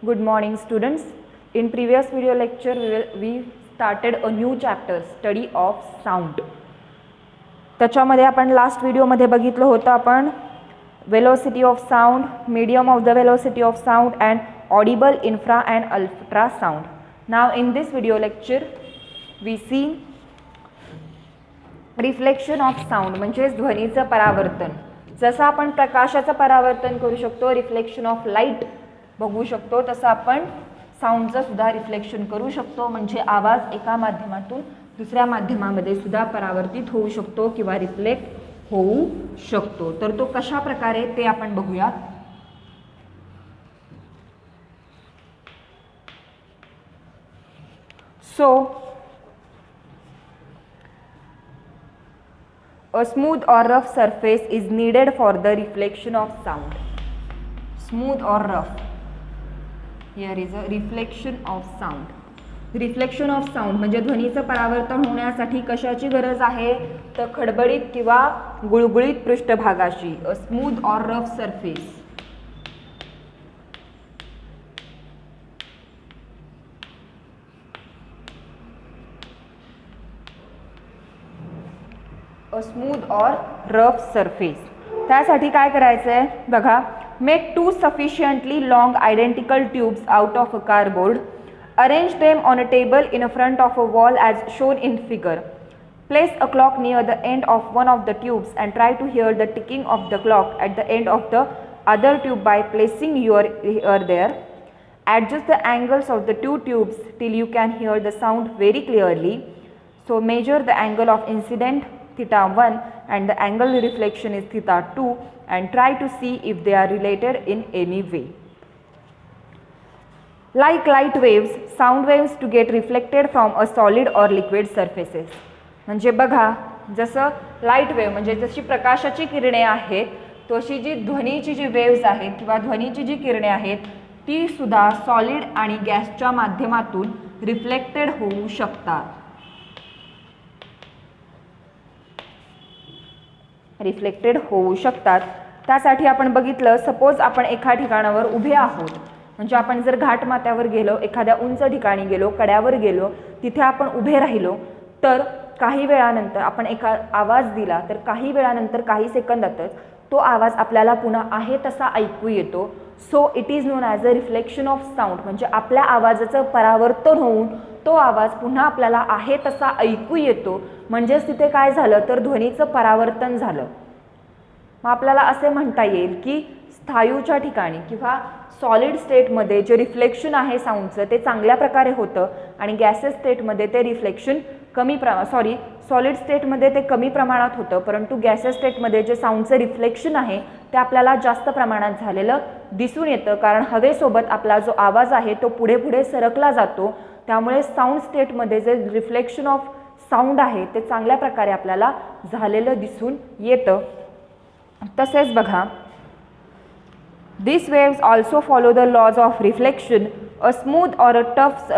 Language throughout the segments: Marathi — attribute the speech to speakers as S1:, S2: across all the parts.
S1: Good morning students. In previous video lecture we started a new chapter study of sound. त्याच्यामध्ये आपण लास्ट व्हिडिओमध्ये बघितलं होतं आपण velocity of sound, medium of the velocity of sound and audible infra and ultra sound. Now in this video lecture we see reflection of sound म्हणजे ध्वनीचं परावर्तन. जसं आपण प्रकाशाचं परावर्तन करू शकतो रिफ्लेक्शन ऑफ लाईट बघू शकतो तसं आपण साऊंडचं सुद्धा रिफ्लेक्शन करू शकतो म्हणजे आवाज एका माध्यमातून दुसऱ्या माध्यमामध्ये सुद्धा परावर्तित होऊ शकतो किंवा रिफ्लेक्ट होऊ शकतो. तर तो कशा प्रकारे ते आपण बघूयात. So a smooth or rough surface is needed for the reflection of sound. Smooth or rough. Here is a reflection of sound. Reflection of sound म्हणजे ध्वनीचं परावर्तन होण्यासाठी कशाची गरज आहे तर खडबडीत किंवा गुळगुळीत पृष्ठभागाची. A smooth or rough surface. A smooth or rough surface. त्यासाठी काय करायचं आहे बघा. Make two sufficiently long identical tubes out of a cardboard. Arrange them on a table in front of a wall as shown in figure. Place a clock near the end of one of the tubes and try to hear the ticking of the clock at the end of the other tube by placing your ear there. Adjust the angles of the two tubes till you can hear the sound very clearly. So measure the angle of incident theta 1 and the angle reflection is theta 2 and try to see if they are related in any way. Like light waves, sound waves to get reflected from a solid or liquid surfaces. म्हणजे बघा जसं लाईट वेव्ह म्हणजे जशी प्रकाशाची किरणे आहेत तशी जी ध्वनीची जी वेव्स आहेत किंवा ध्वनीची जी किरणे आहेत ती सुद्धा सॉलिड आणि गॅसच्या माध्यमातून रिफ्लेक्टेड होऊ शकतात. रिफ्लेक्टेड होऊ शकतात. त्यासाठी आपण बघितलं सपोज आपण एका ठिकाणावर उभे आहोत म्हणजे आपण जर घाटमाथ्यावर गेलो एखाद्या उंच ठिकाणी गेलो कड्यावर गेलो तिथे आपण उभे राहिलो तर काही वेळानंतर आपण एका आवाज दिला तर काही वेळानंतर काही सेकंदातच तो आवाज आपल्याला पुन्हा आहे तसा ऐकू येतो. So it is non as a reflection of sound म्हणजे आपल्या आवाजाचं परावर्तन होऊन तो आवाज पुन्हा आपल्याला आहे तसा ऐकू येतो. म्हणजेच तिथे काय झालं तर ध्वनीचं परावर्तन झालं. मग आपल्याला असे म्हणता येईल की स्थायूच्या ठिकाणी किंवा सॉलिड स्टेटमध्ये जे रिफ्लेक्शन आहे साऊंडचं ते चांगल्या प्रकारे होतं आणि गॅसेस स्टेटमध्ये ते रिफ्लेक्शन सॉलिड स्टेटमध्ये ते कमी प्रमाणात होतं परंतु गॅसेस स्टेटमध्ये जे साऊंडचं रिफ्लेक्शन आहे ते आपल्याला जास्त प्रमाणात झालेलं दिसून येतं कारण हवेसोबत आपला जो आवाज आहे तो पुढे पुढे सरकला जातो. त्यामुळे साऊंड स्टेटमध्ये जे रिफ्लेक्शन ऑफ साऊंड आहे ते चांगल्या प्रकारे आपल्याला झालेलं दिसून येतं. तसेच बघा These waves also follow the laws of reflection. A smooth or a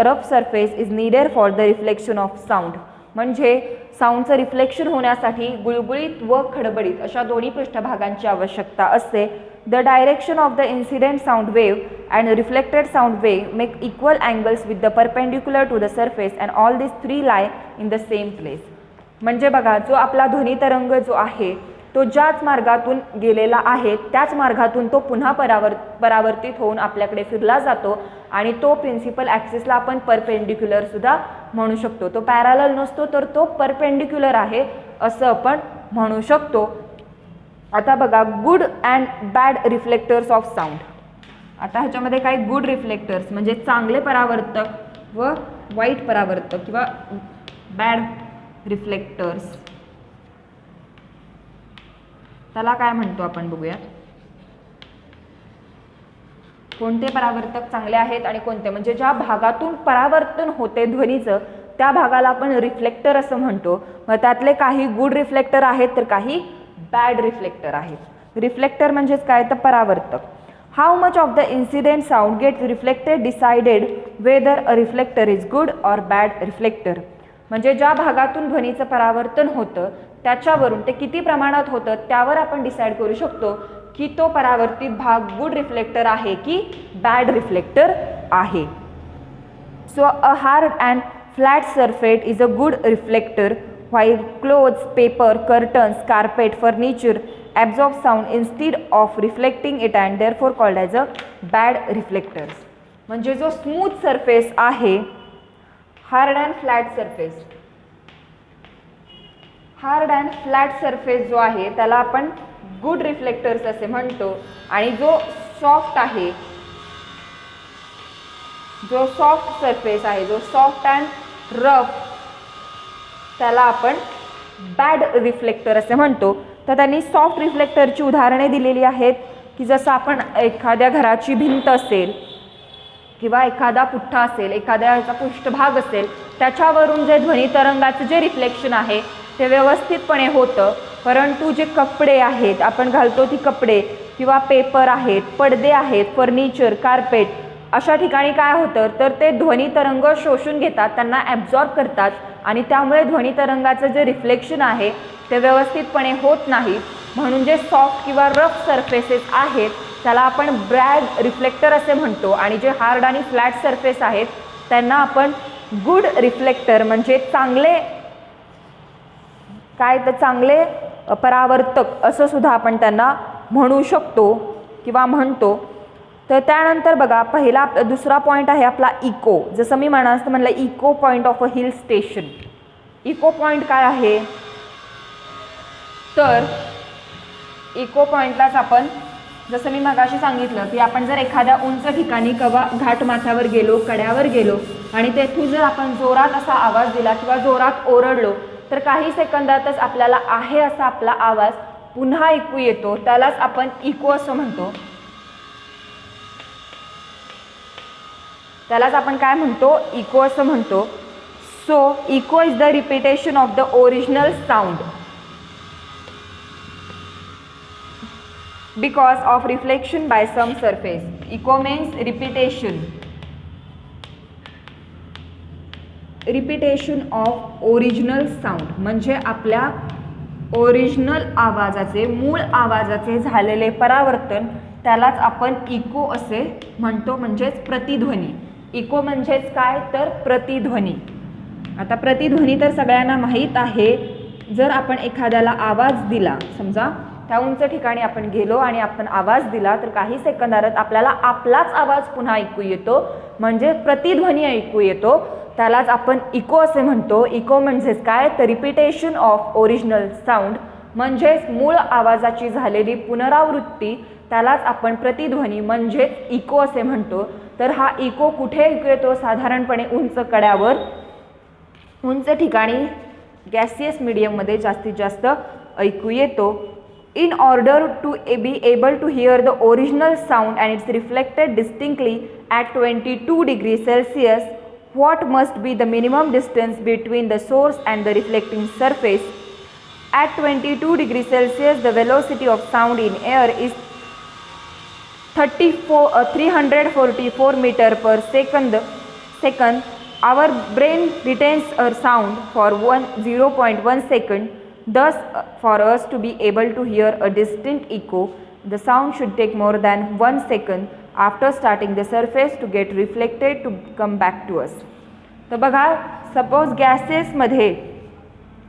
S1: rough surface is needed for the reflection of sound. म्हणजे साऊंडचं रिफ्लेक्शन होण्यासाठी गुळगुळीत व खडबडीत अशा दोन्ही पृष्ठभागांची आवश्यकता असते. The direction of the incident sound wave and reflected sound wave make equal angles with the perpendicular to the surface and all these three lie in the same place. म्हणजे बघा जो आपला ध्वनी तरंग जो आहे तो ज्याच मार्गातून गेलेला आहे त्याच मार्गातून तो पुन्हा परावर्तित होऊन आपल्याकडे फिरला जातो आणि तो प्रिन्सिपल ॲक्सिसला आपण परपेंडिक्युलर सुद्धा म्हणू शकतो. तो पॅरलल नसतो तर तो परपेंडिक्युलर आहे असं आपण म्हणू शकतो. आता बघा good and bad reflectors of sound. आता ह्याच्यामध्ये काही गुड रिफ्लेक्टर्स म्हणजे चांगले परावर्तक व वाईट परावर्तक किंवा बॅड रिफ्लेक्टर्स त्याला काय म्हणतो आपण बघूया. कोणते परावर्तक चांगले आहेत आणि कोणते म्हणजे ज्या भागातून परावर्तन होते ध्वनीचं त्या भागाला आपण रिफ्लेक्टर असं म्हणतो. मग त्यातले काही गुड रिफ्लेक्टर आहेत तर काही बॅड रिफ्लेक्टर आहेत. रिफ्लेक्टर म्हणजेच काय तर परावर्तक. How much of the incident sound gate reflected decided weather a reflector is good or bad reflector. म्हणजे ज्या भागातून ध्वनीचं परावर्तन होतं त्याच्यावरून ते किती प्रमाणात होतं त्यावर आपण डिसाईड करू शकतो की तो परावर्तित भाग गुड रिफ्लेक्टर आहे की बॅड रिफ्लेक्टर आहे. So a hard and flat surface is a good reflector while clothes, paper, curtains, carpet, furniture absorb sound instead of reflecting it and therefore called as a bad reflectors. म्हणजे जो स्मूथ सरफेस आहे, hard and flat surface, hard and flat surface जो आहे त्याला आपण गुड रिफ्लेक्टर्स असे म्हणतो, आणि जो सॉफ्ट आहे, जो सॉफ्ट सरफेस आहे, जो सॉफ्ट अँड रफ, त्याला आपण बॅड रिफ्लेक्टर असे म्हणतो. तर त्यांनी सॉफ्ट रिफ्लेक्टरची उदाहरणे दिलेली आहेत की जसं आपण एखाद्या घराची भिंत असेल किंवा एखादा पुठ्ठा असेल, एखाद्याचा पृष्ठभाग असेल, त्याच्यावरून जे ध्वनी तरंगाचं जे रिफ्लेक्शन आहे ते व्यवस्थितपणे होतं. परंतु जे कपडे आहेत, आपण घालतो ती कपडे किंवा पेपर आहेत, पडदे आहेत, फर्निचर, कार्पेट, अशा ठिकाणी काय होतं तर ते ध्वनी तरंग शोषून घेतात, त्यांना ॲब्झॉर्ब करतात, आणि त्यामुळे ध्वनी तरंगाचं जे रिफ्लेक्शन आहे ते व्यवस्थितपणे होत नाही. म्हणून जे सॉफ्ट किंवा रफ सरफेसेस आहेत त्याला आपण बॅड रिफ्लेक्टर असे म्हणतो, आणि जे हार्ड आणि फ्लॅट सरफेस आहेत त्यांना आपण गुड रिफ्लेक्टर म्हणजे चांगले काय तर चांगले परावर्तक असं सुद्धा आपण त्यांना म्हणू शकतो किंवा म्हणतो. तर त्यानंतर बघा, पहिला दुसरा पॉईंट आहे आपला इको. जसं मी म्हणलं echo point of a hill station. Echo point काय आहे तर इको पॉईंटलाच आपण जसं मी मगाशी सांगितलं की आपण जर एखाद्या उंच ठिकाणी किंवा घाटमाथ्यावर गेलो, कड्यावर गेलो, आणि तेथून जर आपण जोरात असा आवाज दिला किंवा जोरात ओरडलो तर काही सेकंदातच आपल्याला आहे असा आपला आवाज पुन्हा ऐकू येतो, त्यालाच आपण इको असं म्हणतो. त्यालाच आपण काय म्हणतो, इको असं म्हणतो. So echo is the repetition of the original sound because of reflection by some surface. Echo means repetition. Repetition of original sound म्हणजे आपल्या ओरिजिनल आवाजाचे, मूळ आवाजाचे झालेले परावर्तन, त्यालाच आपण इको असे म्हणतो, म्हणजेच प्रतिध्वनी. इको म्हणजेच काय तर प्रतिध्वनी. आता प्रतिध्वनी तर सगळ्यांना माहीत आहे. जर आपण एखाद्याला आवाज दिला, समजा त्या उंच ठिकाणी आपण गेलो आणि आपण आवाज दिला तर काही सेकंदात आपल्याला आपलाच आवाज पुन्हा ऐकू येतो, म्हणजे प्रतिध्वनी ऐकू येतो, त्यालाच आपण इको असे म्हणतो. इको म्हणजेच काय तर रिपिटेशन ऑफ ओरिजिनल साऊंड, म्हणजेच मूळ आवाजाची झालेली पुनरावृत्ती, त्यालाच आपण प्रतिध्वनी म्हणजेच इको असे म्हणतो. तर हा इको कुठे ऐकू येतो, साधारणपणे उंच कड्यावर, उंच ठिकाणी, गॅसियस मीडियममध्ये जास्तीत जास्त ऐकू येतो. In order to be able to hear the original sound and it's reflected distinctly at 22 degrees Celsius, what must be the minimum distance between the source and the reflecting surface? At 22 degrees Celsius, the velocity of sound in air is 344 meter per second. Our brain retains a sound for 0.1 second. Thus, for us to be able to hear a distinct echo, the sound should take more than 1 second after starting the surface to get reflected to come back to us. तर बघा, सपोज गॅसेसमध्ये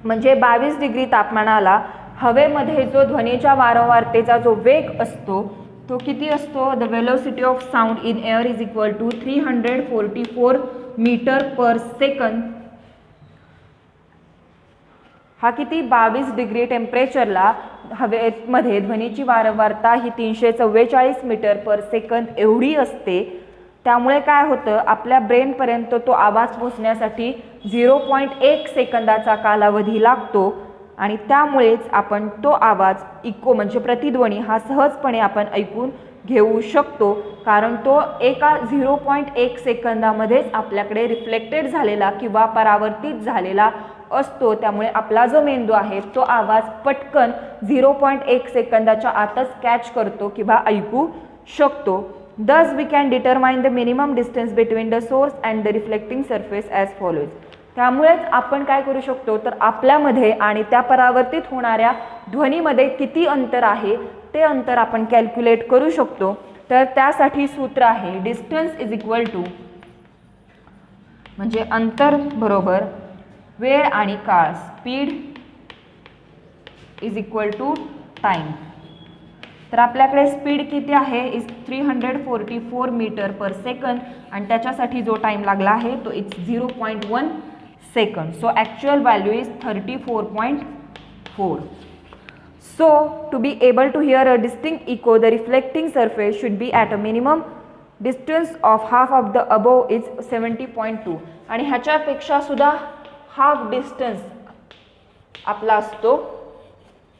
S1: म्हणजे 22 डिग्री तापमानाला हवेमध्ये जो ध्वनीच्या वारंवारतेचा जो वेग असतो तो किती असतो, the velocity of sound in air is equal to 344 metre per second. हा किती 22 डिग्री टेम्परेचरला हवेमध्ये ध्वनीची वारंवारता ही 344 मीटर पर सेकंद एवढी असते. त्यामुळे काय होतं, आपल्या ब्रेनपर्यंत तो आवाज पोचण्यासाठी 0.1 सेकंदाचा कालावधी लागतो, आणि त्यामुळेच आपण तो आवाज इको म्हणजे प्रतिध्वनी हा सहजपणे आपण ऐकून घेऊ शकतो, कारण तो एका 0.1 सेकंदामध्येच आपल्याकडे रिफ्लेक्टेड झालेला किंवा परावर्तित झालेला असतो. त्यामुळे आपला जो मेंदू आहे तो आवाज पटकन 0.1 सेकंदाच्या आतच कॅच करतो किंवा ऐकू शकतो. Thus we can determine the minimum distance between the source and the reflecting surface as follows. त्यामुळेच आपण काय करू शकतो तर आपल्यामध्ये आणि त्या परावर्तित होणाऱ्या ध्वनीमध्ये किती अंतर आहे ते अंतर आपण कॅल्क्युलेट करू शकतो. तर त्यासाठी सूत्र आहे डिस्टन्स इज इक्वल टू, म्हणजे अंतर बरोबर वेळ आणि काळ, speed is equal to time. तर आपल्याकडे स्पीड किती आहे इज 344 मीटर पर सेकंद आणि त्याच्यासाठी जो टाइम लागला आहे तो it's 0.1 second. So actual value is 34.4. So to be able to hear a distinct echo, the reflecting surface should be at a minimum distance of half of the above is 70.2. आणि ह्याच्यापेक्षा सुद्धा हाफ डिस्टन्स आपला असतो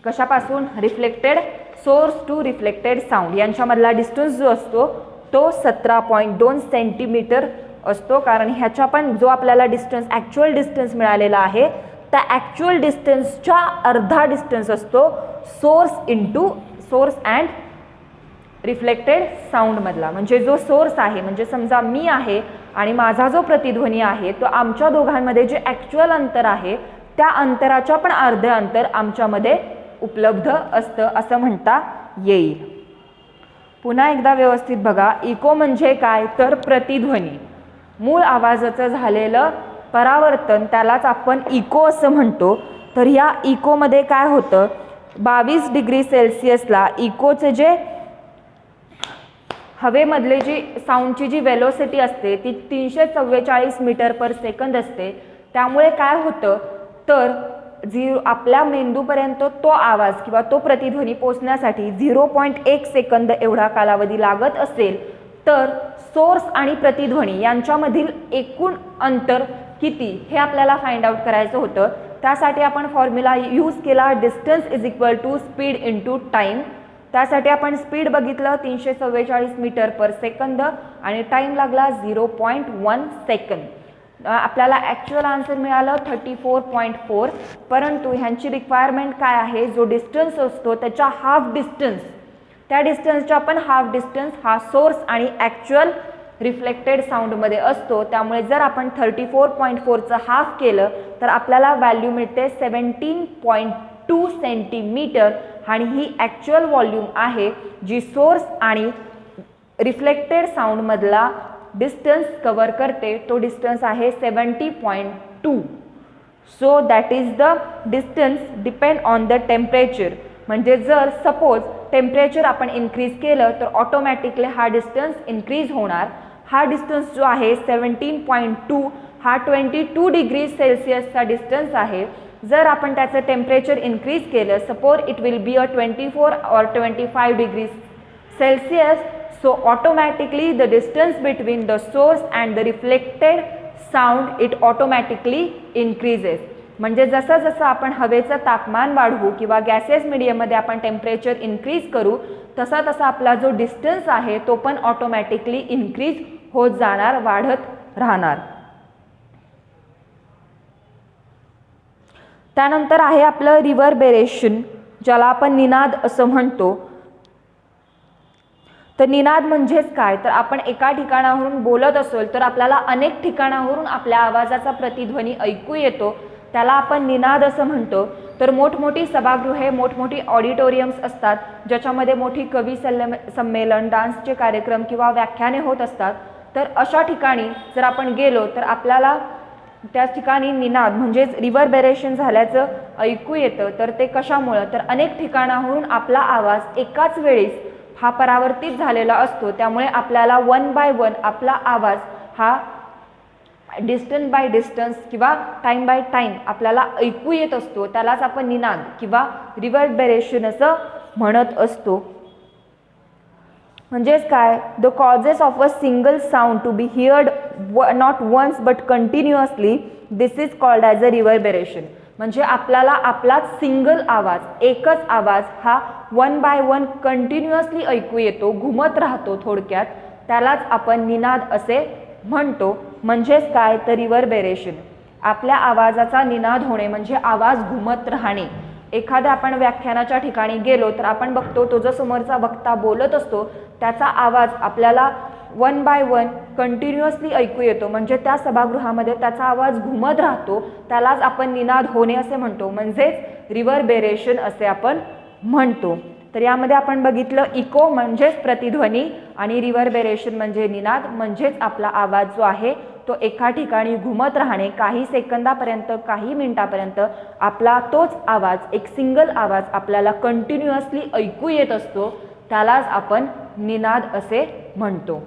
S1: कशापासून, reflected source to reflected sound यांच्यामधला डिस्टन्स जो असतो तो 17.2 सेंटीमीटर असतो. कारण ह्याच्या पण जो आपल्याला डिस्टन्स ॲक्च्युअल डिस्टन्स मिळालेला आहे त्या ॲक्च्युअल डिस्टन्सच्या अर्धा डिस्टन्स असतो सोर्स अँड रिफ्लेक्टेड साऊंडमधला. म्हणजे जो सोर्स आहे, म्हणजे समजा मी आहे आणि माझा जो प्रतिध्वनी आहे तो आमच्या दोघांमध्ये जे ॲक्च्युअल अंतर आहे त्या अंतराच्या पण अर्धे अंतर आमच्यामध्ये उपलब्ध असतं असं म्हणता येईल. पुन्हा एकदा व्यवस्थित बघा, इको म्हणजे काय तर प्रतिध्वनी, मूळ आवाजाचं झालेलं परावर्तन, त्यालाच आपण इको असं म्हणतो. तर ह्या इकोमध्ये काय होतं, 22 डिग्री सेल्सिअसला इकोचे जे हवेमधले जी साऊंडची जी वेलोसिटी असते ती 344 मीटर पर सेकंद असते. त्यामुळे काय होतं तर आपल्या मेंदूपर्यंत तो आवाज किंवा तो प्रतिध्वनी पोचण्यासाठी 0.1 सेकंद एवढा कालावधी लागत असेल तर सोर्स आणि प्रतिध्वनी यांच्यामधील एकूण अंतर किती हे आपल्याला फाइंड आउट करायचं होतं. त्यासाठी आपण फॉर्म्युला यूज केला distance is equal to speed into time. त्यासाठी आपण स्पीड बघितलं 344 मीटर पर सेकंद आणि टाईम लागला 0.1 सेकंद. आपल्याला ॲक्च्युअल आन्सर मिळालं 34.4. परंतु ह्यांची रिक्वायरमेंट काय आहे, जो डिस्टन्स असतो त्याच्या हाफ डिस्टन्स, त्या डिस्टन्सच्या पण हाफ डिस्टन्स हा सोर्स आणि ॲक्च्युअल रिफ्लेक्टेड साऊंडमध्ये असतो. त्यामुळे जर आपण 34.4चं हाफ केलं तर आपल्याला व्हॅल्यू मिळते 17.2 सेंटीमीटर आणि ही ॲक्च्युअल व्हॉल्यूम आहे जी सोर्स आणि रिफ्लेक्टेड साऊंडमधला डिस्टन्स कवर करते. तो डिस्टन्स आहे 70.2. So that is the distance depend on the temperature. म्हणजे जर सपोज टेम्परेचर आपण इन्क्रीज केलं तर ऑटोमॅटिकली हा डिस्टन्स इन्क्रीज होणार. हा डिस्टन्स जो आहे 17.2 हा 22 डिग्री सेल्सिअसचा डिस्टन्स आहे. जर आपण त्याचं टेम्परेचर इन्क्रीज केलं, suppose it will be a 24 or 25 degree Celsius. So automatically the distance between the source and the reflected sound it automatically increases. म्हणजे जसं जसं आपण हवेचं तापमान वाढवू किंवा गॅसेस मीडियममध्ये आपण टेम्परेचर इन्क्रीज करू तसा तसा आपला जो डिस्टन्स आहे तो पण ऑटोमॅटिकली इन्क्रीज होत जाणार, वाढत राहणार. त्यानंतर आहे आपलं रिव्हर्बेरेशन, ज्याला आपण निनाद असं म्हणतो. तर निनाद म्हणजेच काय तर आपण एका ठिकाणावरून बोलत असेल तर आपल्याला अनेक ठिकाणावरून आपल्या आवाजाचा प्रतिध्वनी ऐकू येतो, त्याला आपण निनाद असं म्हणतो. तर मोठमोठी सभागृहे, मोठमोठी ऑडिटोरियम्स असतात ज्याच्यामध्ये मोठी कवी संमेलन, डान्सचे कार्यक्रम किंवा व्याख्याने होत असतात. तर अशा ठिकाणी जर आपण गेलो तर आपल्याला त्या ठिकाणी निनाद म्हणजेच रिव्हर्बेरेशन झाल्याचं ऐकू येतं. तर ते कशामुळं तर अनेक ठिकाणाहून आपला आवाज एकाच वेळेस हा परावर्तित झालेला असतो. त्यामुळे आपल्याला 1 by 1 आपला आवाज हा डिस्टन्स बाय डिस्टन्स किंवा टाईम बाय टाईम आपल्याला ऐकू येत असतो. त्यालाच आपण निनाद किंवा रिव्हर्बेरेशन असं म्हणत असतो. म्हणजेच काय, the causes of a single sound to be heard not once but continuously, this is called as a reverberation. म्हणजे आपल्याला आपला सिंगल आवाज, एकच आवाज हा 1 by 1 कंटिन्युअसली ऐकू येतो, घुमत राहतो, थोडक्यात त्यालाच आपण निनाद असे म्हणतो. म्हणजेच काय तर रिव्हर्बेरेशन, आपल्या आवाजाचा निनाद होणे म्हणजे आवाज घुमत राहणे. एखाद्या आपण व्याख्यानाच्या ठिकाणी गेलो तर आपण बघतो तो जो समोरचा वक्ता बोलत असतो त्याचा आवाज आपल्याला 1 by 1 कंटिन्युअसली ऐकू येतो. म्हणजे त्या सभागृहामध्ये त्याचा आवाज घुमत राहतो, त्यालाच आपण निनाद होणे असे म्हणतो, म्हणजेच रिव्हर्बेरेशन असे आपण म्हणतो. तर यामध्ये आपण बघितलं इको म्हणजेच प्रतिध्वनी आणि रिव्हर्बेरेशन म्हणजे निनाद, म्हणजेच आपला आवाज जो आहे तो एका ठिकाणी घुमत राहणे, काही सेकंदापर्यंत, काही मिनिटापर्यंत आपला तोच आवाज, एक सिंगल आवाज आपल्याला कंटिन्युअसली ऐकू येत असतो, त्यालाच आपण निनाद असे म्हणतो.